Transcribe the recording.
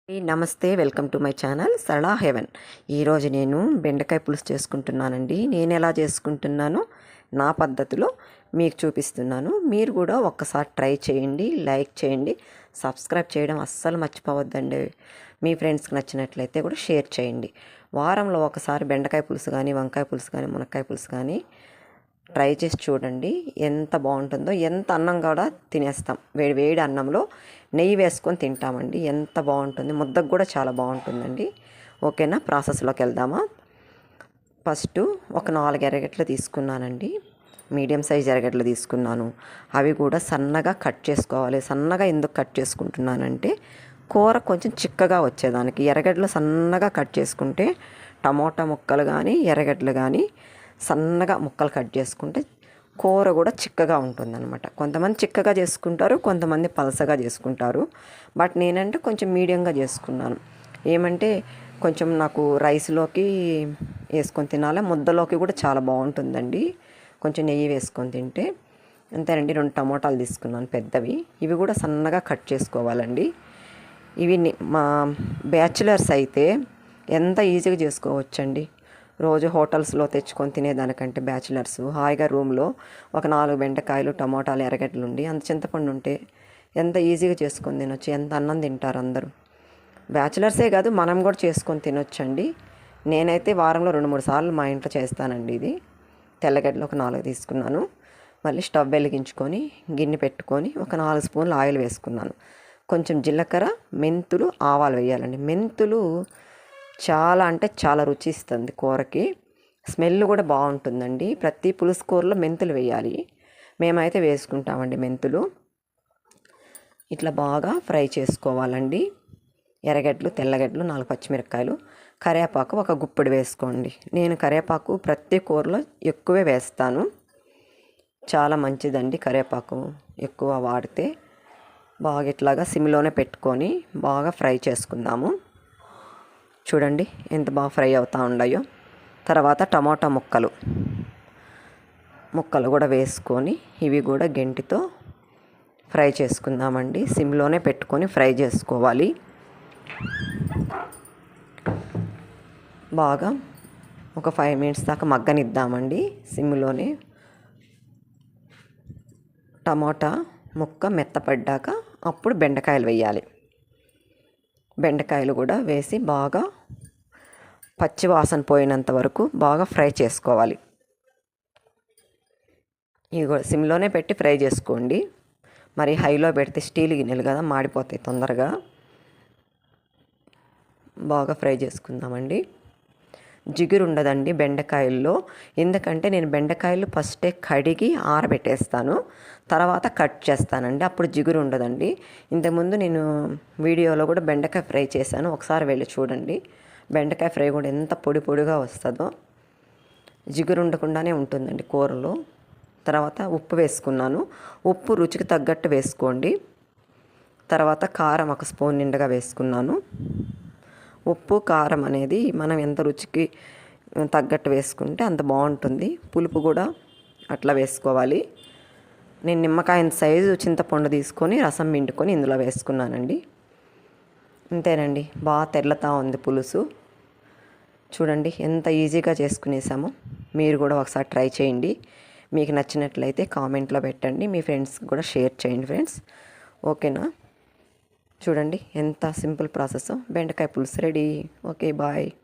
నమస్తే, welcome to my channel Sarala Heaven. ఈరోజు నేను బెండకాయ పులుసు చేసుకుంటున్నానండి. నేను ఎలా చేసుకుంటున్నానో నా పద్ధతిలో మీకు చూపిస్తున్నాను. మీరు కూడా ఒక్కసారి ట్రై చేయండి, లైక్ చేయండి, సబ్స్క్రైబ్ చేయడం అస్సలు మర్చిపోవద్దండి. మీ ఫ్రెండ్స్కి నచ్చినట్లయితే కూడా షేర్ చేయండి. వారంలో ఒకసారి బెండకాయ పులుసు కానీ, వంకాయ పులుసు కానీ, మునక్కాయ పులుసు కానీ ట్రై చేసి చూడండి. ఎంత బాగుంటుందో, ఎంత అన్నం కూడా తినేస్తాం. వేడి వేడి అన్నంలో నెయ్యి వేసుకొని తింటామండి. ఎంత బాగుంటుంది, ముద్దకు కూడా చాలా బాగుంటుందండి. ఓకేనా, ప్రాసెస్లోకి వెళ్దామా. ఫస్ట్ ఒక 4 ఎర్రగడ్డలు తీసుకున్నానండి. మీడియం సైజ్ ఎర్రగడ్డలు తీసుకున్నాను. అవి కూడా సన్నగా కట్ చేసుకోవాలి. సన్నగా ఎందుకు కట్ చేసుకుంటున్నానంటే కూర కొంచెం చిక్కగా వచ్చేదానికి. ఎర్రగడ్డలు సన్నగా కట్ చేసుకుంటే టమోటా ముక్కలు కానీ, ఎర్రగడ్డలు కానీ సన్నగా ముక్కలు కట్ చేసుకుంటే కూర కూడా చిక్కగా ఉంటుందన్నమాట. కొంతమంది చిక్కగా చేసుకుంటారు, కొంతమంది పలసగా చేసుకుంటారు. బట్ నేనంటే కొంచెం మీడియంగా చేసుకున్నాను. ఏమంటే కొంచెం నాకు రైస్లోకి వేసుకొని తినాలి, ముద్దలోకి కూడా చాలా బాగుంటుందండి కొంచెం నెయ్యి వేసుకొని తింటే. అంతేనండి. 2 టమోటాలు తీసుకున్నాను పెద్దవి. ఇవి కూడా సన్నగా కట్ చేసుకోవాలండి. ఇవి మా బ్యాచులర్స్ అయితే ఎంత ఈజీగా చేసుకోవచ్చండి. రోజు హోటల్స్లో తెచ్చుకొని తినేదానికంటే బ్యాచులర్స్ హాయిగా రూమ్లో ఒక 4 బెండకాయలు, టమోటాలు, ఎర్రగడ్డలు ఉండి అంత చింతపండు ఉంటే ఎంత ఈజీగా చేసుకొని తినొచ్చు. ఎంత అన్నం తింటారు అందరూ. బ్యాచులర్సే కాదు, మనం కూడా చేసుకొని తినొచ్చండి. నేనైతే వారంలో 2-3 సార్లు మా ఇంట్లో చేస్తానండి. ఇది తెల్లగడ్డలు ఒక 4 తీసుకున్నాను. మళ్ళీ స్టవ్ వెలిగించుకొని గిన్నె పెట్టుకొని ఒక 4 స్పూన్లు ఆయిల్ వేసుకున్నాను. కొంచెం జీలకర్ర, మెంతులు, ఆవాలు వేయాలండి. మెంతులు చాలా అంటే చాలా రుచి ఇస్తుంది కూరకి. స్మెల్ కూడా బాగుంటుందండి. ప్రతి పులుసు కూరలో మెంతులు వేయాలి. మేమైతే వేసుకుంటామండి మెంతులు. ఇట్లా బాగా ఫ్రై చేసుకోవాలండి. ఎర్రగడ్డలు, తెల్లగడ్డలు, 4 పచ్చిమిరపకాయలు, కరివేపాకు ఒక గుప్పెడు వేసుకోండి. నేను కరివేపాకు ప్రతి కూరలో ఎక్కువే వేస్తాను. చాలా మంచిదండి కరివేపాకు ఎక్కువ వాడితే. బాగా ఇట్లాగా సిమ్లోనే పెట్టుకొని బాగా ఫ్రై చేసుకుందాము. చూడండి ఎంత బాగా ఫ్రై అవుతూ ఉన్నాయో. తర్వాత టమాటా ముక్కలు కూడా వేసుకొని ఇవి కూడా గెంటితో ఫ్రై చేసుకుందామండి. సిమ్లోనే పెట్టుకొని ఫ్రై చేసుకోవాలి. బాగా ఒక 5 మినిట్స్ దాకా మగ్గనిద్దామండి సిమ్లోనే. టమాటా ముక్క మెత్తపడ్డాక అప్పుడు బెండకాయలు వేయాలి. బెండకాయలు కూడా వేసి బాగా పచ్చి వాసన పోయినంత వరకు బాగా ఫ్రై చేసుకోవాలి. ఇవి కూడా సిమ్లోనే పెట్టి ఫ్రై చేసుకోండి. మరి హైలో పెడితే స్టీల్ గిన్నెలు కదా, మాడిపోతాయి తొందరగా. బాగా ఫ్రై చేసుకుందామండి. జిగురు ఉండదండి బెండకాయల్లో. ఎందుకంటే నేను బెండకాయలు ఫస్టే కడిగి ఆరబెట్టేస్తాను, తర్వాత కట్ చేస్తానండి. అప్పుడు జిగురు ఉండదండి. ఇంతకుముందు నేను వీడియోలో కూడా బెండకాయ ఫ్రై చేశాను, ఒకసారి వెళ్ళి చూడండి. బెండకాయ ఫ్రై కూడా ఎంత పొడి పొడిగా వస్తుందో. జిగురు ఉండకుండానే ఉంటుందండి కూరలో. తర్వాత ఉప్పు వేసుకున్నాను. ఉప్పు రుచికి తగ్గట్టు వేసుకోండి. తర్వాత కారం 1 స్పూన్ నిండుగా వేసుకున్నాను. ఉప్పు, కారం అనేది మనం ఎంత రుచికి తగ్గట్టు వేసుకుంటే అంత బాగుంటుంది. పులుపు కూడా అట్లా వేసుకోవాలి. నేను నిమ్మకాయ సైజు చింతపండు తీసుకొని రసం పిండుకొని ఇందులో వేసుకున్నానండి. అంతేనండి. బాగా తెల్లతా ఉంది పులుసు. చూడండి ఎంత ఈజీగా చేసుకునేసామో. మీరు కూడా ఒకసారి ట్రై చేయండి. మీకు నచ్చినట్లయితే కామెంట్లో పెట్టండి. మీ ఫ్రెండ్స్కి కూడా షేర్ చేయండి ఫ్రెండ్స్. ఓకేనా. చూడండి ఎంత సింపుల్ ప్రాసెస్. బెండకాయ పులుసు రెడీ. Okay, bye.